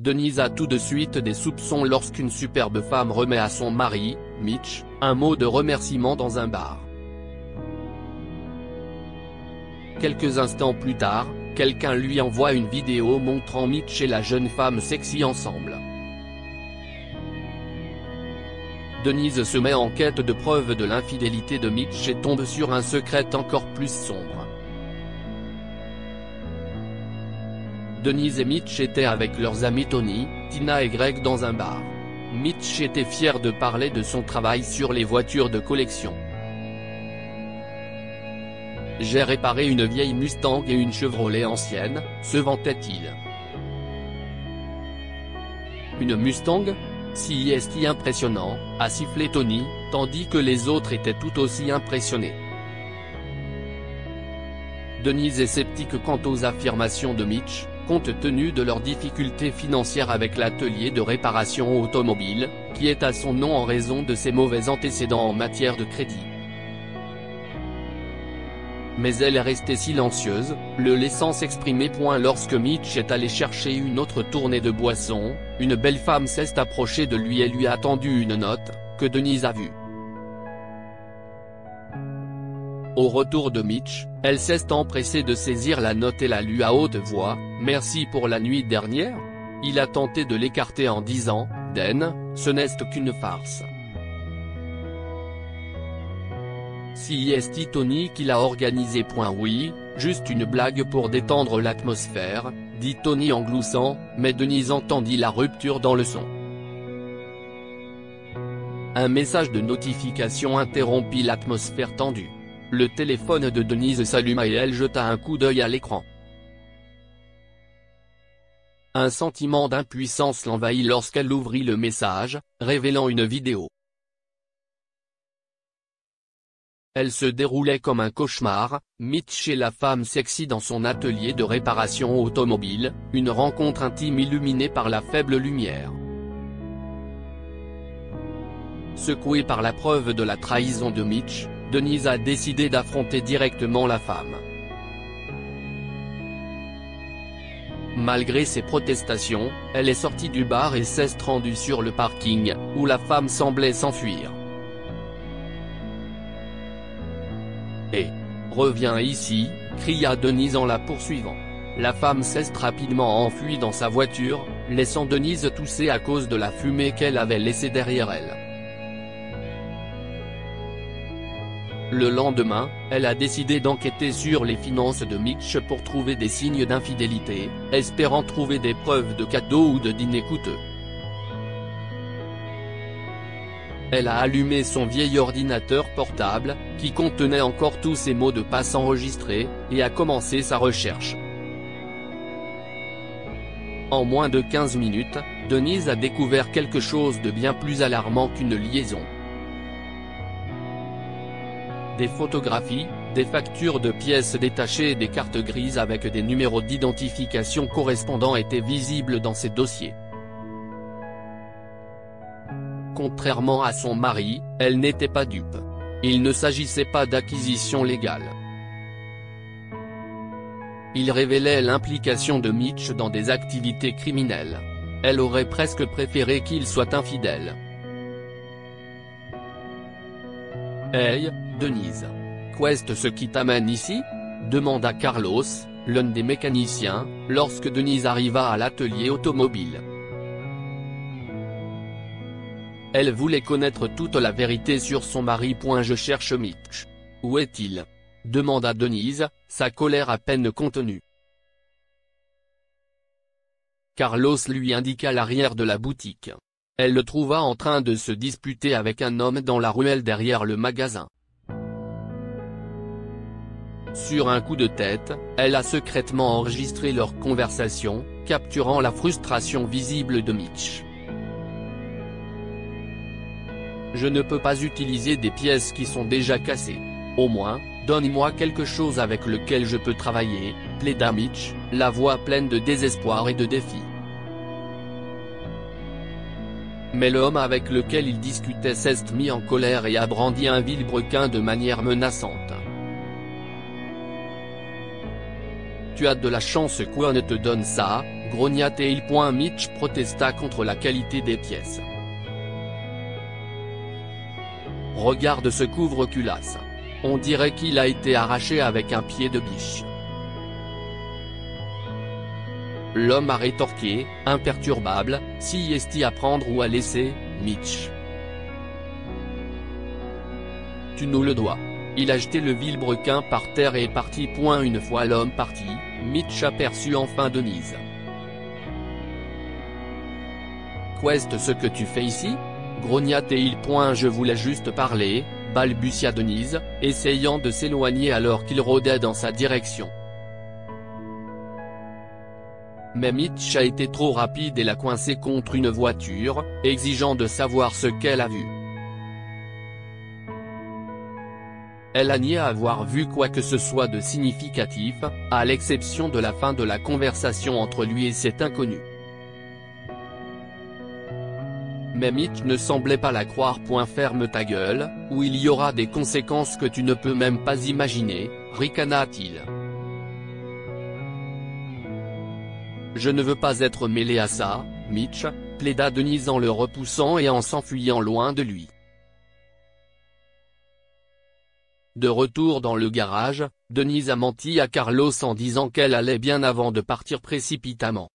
Denise a tout de suite des soupçons lorsqu'une superbe femme remet à son mari, Mitch, un mot de remerciement dans un bar. Quelques instants plus tard, quelqu'un lui envoie une vidéo montrant Mitch et la jeune femme sexy ensemble. Denise se met en quête de preuves de l'infidélité de Mitch et tombe sur un secret encore plus sombre. Denise et Mitch étaient avec leurs amis Tony, Tina et Greg dans un bar. Mitch était fier de parler de son travail sur les voitures de collection. « J'ai réparé une vieille Mustang et une Chevrolet ancienne », se vantait-il. « Une Mustang ? Si est impressionnant », a sifflé Tony, tandis que les autres étaient tout aussi impressionnés. Denise est sceptique quant aux affirmations de Mitch, compte tenu de leurs difficultés financières avec l'atelier de réparation automobile, qui est à son nom en raison de ses mauvais antécédents en matière de crédit. Mais elle est restée silencieuse, le laissant s'exprimer. Lorsque Mitch est allé chercher une autre tournée de boissons, une belle femme s'est approchée de lui et lui a tendu une note, que Denise a vue. Au retour de Mitch, elle s'est empressée de saisir la note et l'a lue à haute voix. « Merci pour la nuit dernière ?» Il a tenté de l'écarter en disant « Den, ce n'est qu'une farce. » Si est Tony qui l'a organisé. Oui, juste une blague pour détendre l'atmosphère, dit Tony en gloussant, mais Denise entendit la rupture dans le son. Un message de notification interrompit l'atmosphère tendue. Le téléphone de Denise s'alluma et elle jeta un coup d'œil à l'écran. Un sentiment d'impuissance l'envahit lorsqu'elle ouvrit le message, révélant une vidéo. Elle se déroulait comme un cauchemar, Mitch et la femme sexy dans son atelier de réparation automobile, une rencontre intime illuminée par la faible lumière. Secouée par la preuve de la trahison de Mitch, Denise a décidé d'affronter directement la femme. Malgré ses protestations, elle est sortie du bar et s'est rendue sur le parking, où la femme semblait s'enfuir. « Hé, reviens ici !» cria Denise en la poursuivant. La femme s'est rapidement enfuie dans sa voiture, laissant Denise tousser à cause de la fumée qu'elle avait laissée derrière elle. Le lendemain, elle a décidé d'enquêter sur les finances de Mitch pour trouver des signes d'infidélité, espérant trouver des preuves de cadeaux ou de dîners coûteux. Elle a allumé son vieil ordinateur portable, qui contenait encore tous ses mots de passe enregistrés, et a commencé sa recherche. En moins de 15 minutes, Denise a découvert quelque chose de bien plus alarmant qu'une liaison. Des photographies, des factures de pièces détachées et des cartes grises avec des numéros d'identification correspondants étaient visibles dans ces dossiers. Contrairement à son mari, elle n'était pas dupe. Il ne s'agissait pas d'acquisition légale. Il révélait l'implication de Mitch dans des activités criminelles. Elle aurait presque préféré qu'il soit infidèle. « Hey, Denise. Qu'est ce qui t'amène ici ?» demanda Carlos, l'un des mécaniciens, lorsque Denise arriva à l'atelier automobile. Elle voulait connaître toute la vérité sur son mari. « Je cherche Mitch. Où est-il ?» demanda Denise, sa colère à peine contenue. Carlos lui indiqua l'arrière de la boutique. Elle le trouva en train de se disputer avec un homme dans la ruelle derrière le magasin. Sur un coup de tête, elle a secrètement enregistré leur conversation, capturant la frustration visible de Mitch. « Je ne peux pas utiliser des pièces qui sont déjà cassées. Au moins, donne-moi quelque chose avec lequel je peux travailler, » plaida Mitch, la voix pleine de désespoir et de défi. Mais l'homme avec lequel il discutait s'est mis en colère et a brandi un vilebrequin de manière menaçante. « Tu as de la chance qu'on te donne ça, grogna-t-il. Mitch protesta contre la qualité des pièces. Regarde ce couvre-culasse. On dirait qu'il a été arraché avec un pied de biche. L'homme a rétorqué, imperturbable, si est-il à prendre ou à laisser, Mitch. Tu nous le dois. Il a jeté le vilebrequin par terre et est parti. Une fois l'homme parti, Mitch aperçut enfin Denise. Qu'est ce que tu fais ici? Grogna-t-il. Je voulais juste parler, balbutia Denise, essayant de s'éloigner alors qu'il rôdait dans sa direction. Mais Mitch a été trop rapide et l'a coincé contre une voiture, exigeant de savoir ce qu'elle a vu. Elle a nié avoir vu quoi que ce soit de significatif, à l'exception de la fin de la conversation entre lui et cet inconnu. Mais Mitch ne semblait pas la croire. Ferme ta gueule, ou il y aura des conséquences que tu ne peux même pas imaginer, ricana-t-il. Je ne veux pas être mêlé à ça, Mitch, plaida Denise en le repoussant et en s'enfuyant loin de lui. De retour dans le garage, Denise a menti à Carlos en disant qu'elle allait bien avant de partir précipitamment.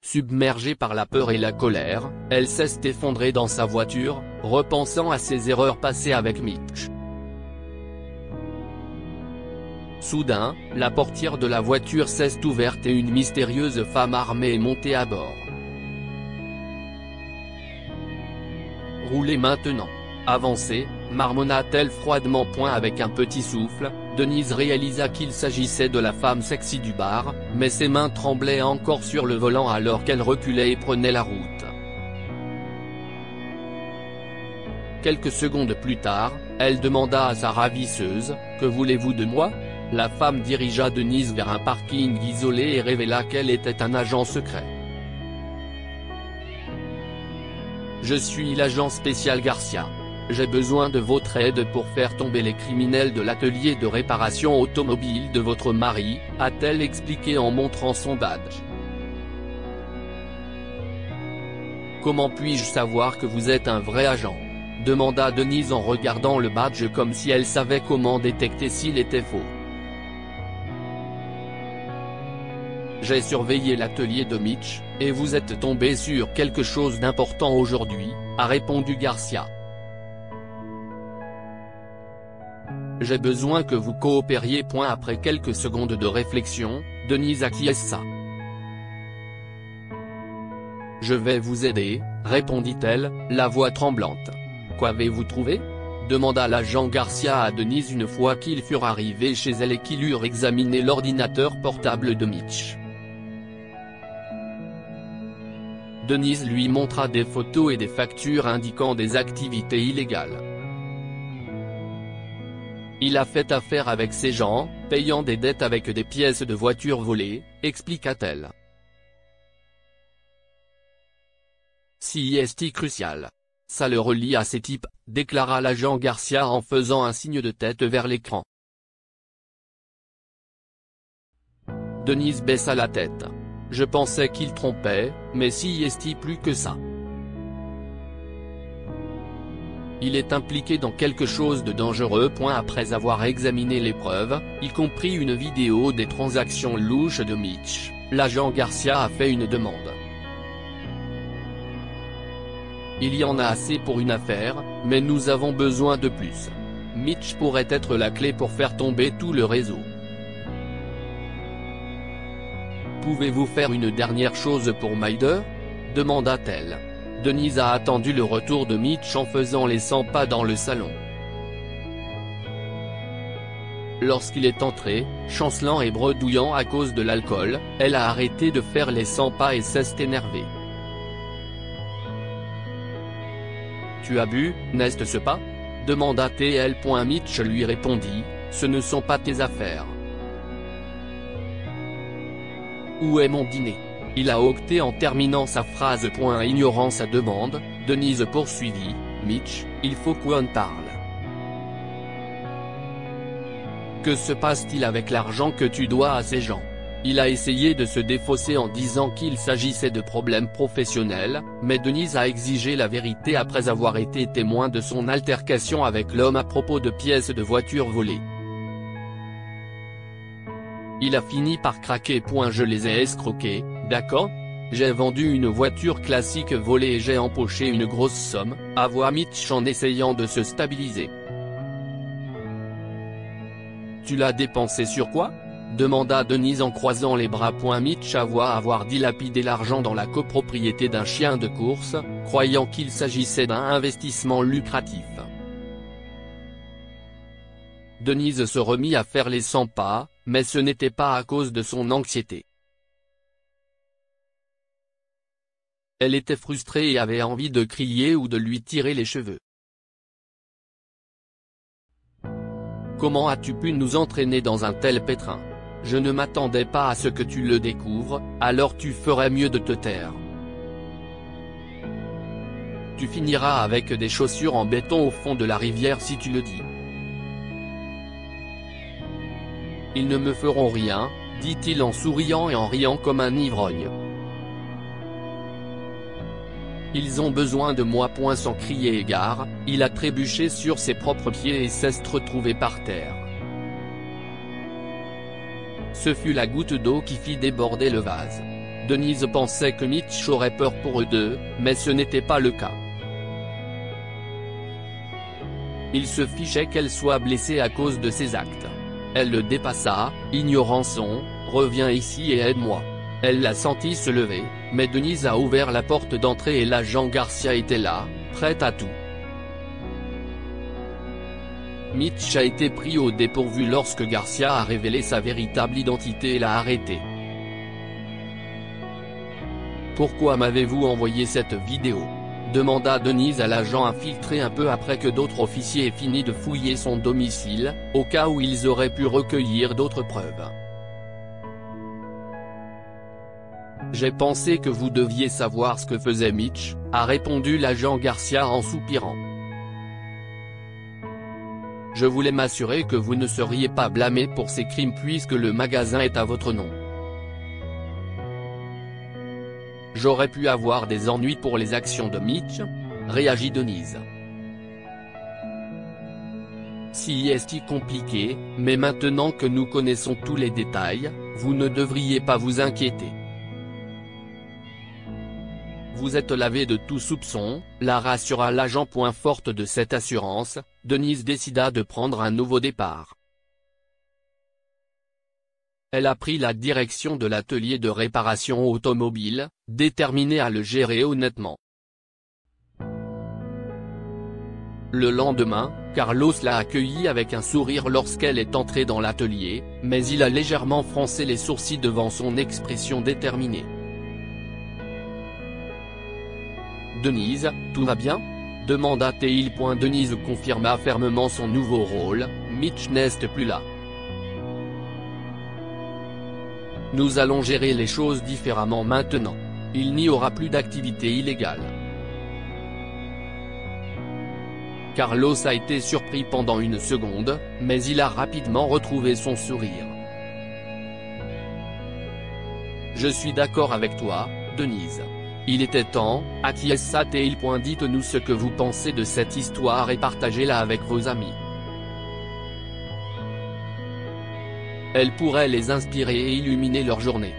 Submergée par la peur et la colère, elle s'est effondrée dans sa voiture, repensant à ses erreurs passées avec Mitch. Soudain, la portière de la voiture s'est ouverte et une mystérieuse femme armée est montée à bord. Roulez maintenant. Avancez, marmonna-t-elle froidement. Avec un petit souffle, Denise réalisa qu'il s'agissait de la femme sexy du bar, mais ses mains tremblaient encore sur le volant alors qu'elle reculait et prenait la route. Quelques secondes plus tard, elle demanda à sa ravisseuse, « Que voulez-vous de moi ?» La femme dirigea Denise vers un parking isolé et révéla qu'elle était un agent secret. « Je suis l'agent spécial Garcia. J'ai besoin de votre aide pour faire tomber les criminels de l'atelier de réparation automobile de votre mari, a-t-elle expliqué en montrant son badge. Comment puis-je savoir que vous êtes un vrai agent ? Demanda Denise en regardant le badge comme si elle savait comment détecter s'il était faux. J'ai surveillé l'atelier de Mitch, et vous êtes tombé sur quelque chose d'important aujourd'hui, a répondu Garcia. J'ai besoin que vous coopériez. Après quelques secondes de réflexion, Denise acquiesça. Je vais vous aider, répondit-elle, la voix tremblante. Qu'avez-vous trouvé ? Demanda l'agent Garcia à Denise une fois qu'ils furent arrivés chez elle et qu'ils eurent examiné l'ordinateur portable de Mitch. Denise lui montra des photos et des factures indiquant des activités illégales. Il a fait affaire avec ces gens, payant des dettes avec des pièces de voitures volées, expliqua-t-elle. Si est crucial. Ça le relie à ces types, déclara l'agent Garcia en faisant un signe de tête vers l'écran. Denise baissa la tête. Je pensais qu'il trompait, mais si est plus que ça. Il est impliqué dans quelque chose de dangereux. Après avoir examiné les preuves, y compris une vidéo des transactions louches de Mitch, l'agent Garcia a fait une demande. Il y en a assez pour une affaire, mais nous avons besoin de plus. Mitch pourrait être la clé pour faire tomber tout le réseau. Pouvez-vous faire une dernière chose pour Myder ? Demanda-t-elle. Denise a attendu le retour de Mitch en faisant les 100 pas dans le salon. Lorsqu'il est entré, chancelant et bredouillant à cause de l'alcool, elle a arrêté de faire les 100 pas et s'est énervée. Tu as bu, n'est-ce pas ? Demanda-t-elle. Mitch lui répondit, ce ne sont pas tes affaires. Où est mon dîner ? Il a octé en terminant sa phrase. Ignorant sa demande, Denise poursuivit, Mitch, il faut qu'on parle. Que se passe-t-il avec l'argent que tu dois à ces gens ? Il a essayé de se défausser en disant qu'il s'agissait de problèmes professionnels, mais Denise a exigé la vérité après avoir été témoin de son altercation avec l'homme à propos de pièces de voiture volées. Il a fini par craquer. Je les ai escroqués, d'accord ? J'ai vendu une voiture classique volée et j'ai empoché une grosse somme, avoua Mitch en essayant de se stabiliser. Tu l'as dépensé sur quoi ? Demanda Denise en croisant les bras. Mitch avoua avoir dilapidé l'argent dans la copropriété d'un chien de course, croyant qu'il s'agissait d'un investissement lucratif. Denise se remit à faire les 100 pas, mais ce n'était pas à cause de son anxiété. Elle était frustrée et avait envie de crier ou de lui tirer les cheveux. Comment as-tu pu nous entraîner dans un tel pétrin ? Je ne m'attendais pas à ce que tu le découvres, alors tu ferais mieux de te taire. Tu finiras avec des chaussures en béton au fond de la rivière si tu le dis. Ils ne me feront rien, dit-il en souriant et en riant comme un ivrogne. Ils ont besoin de moi. Sans crier égard, il a trébuché sur ses propres pieds et s'est retrouvé par terre. Ce fut la goutte d'eau qui fit déborder le vase. Denise pensait que Mitch aurait peur pour eux deux, mais ce n'était pas le cas. Il se fichait qu'elle soit blessée à cause de ses actes. Elle le dépassa, ignorant son « reviens ici et aide-moi ». Elle l'a senti se lever, mais Denise a ouvert la porte d'entrée et l'agent Garcia était là, prête à tout. Mitch a été pris au dépourvu lorsque Garcia a révélé sa véritable identité et l'a arrêté. « Pourquoi m'avez-vous envoyé cette vidéo ?» demanda Denise à l'agent infiltré un peu après que d'autres officiers aient fini de fouiller son domicile, au cas où ils auraient pu recueillir d'autres preuves. « J'ai pensé que vous deviez savoir ce que faisait Mitch, » a répondu l'agent Garcia en soupirant. « Je voulais m'assurer que vous ne seriez pas blâmé pour ces crimes puisque le magasin est à votre nom. J'aurais pu avoir des ennuis pour les actions de Mitch ?» réagit Denise. « Si est compliqué, mais maintenant que nous connaissons tous les détails, vous ne devriez pas vous inquiéter. Vous êtes lavé de tout soupçon », la rassura l'agent. Forte de cette assurance, Denise décida de prendre un nouveau départ. Elle a pris la direction de l'atelier de réparation automobile, déterminée à le gérer honnêtement. Le lendemain, Carlos l'a accueillie avec un sourire lorsqu'elle est entrée dans l'atelier, mais il a légèrement froncé les sourcils devant son expression déterminée. « Denise, tout va bien ?» demanda-t-il. Denise confirma fermement son nouveau rôle, « Mitch n'est plus là. Nous allons gérer les choses différemment maintenant. Il n'y aura plus d'activité illégale. » Carlos a été surpris pendant une seconde, mais il a rapidement retrouvé son sourire. « Je suis d'accord avec toi, Denise. Il était temps, » acquiesça-t-il. « Dites-nous ce que vous pensez de cette histoire et partagez-la avec vos amis. Elle pourrait les inspirer et illuminer leur journée. »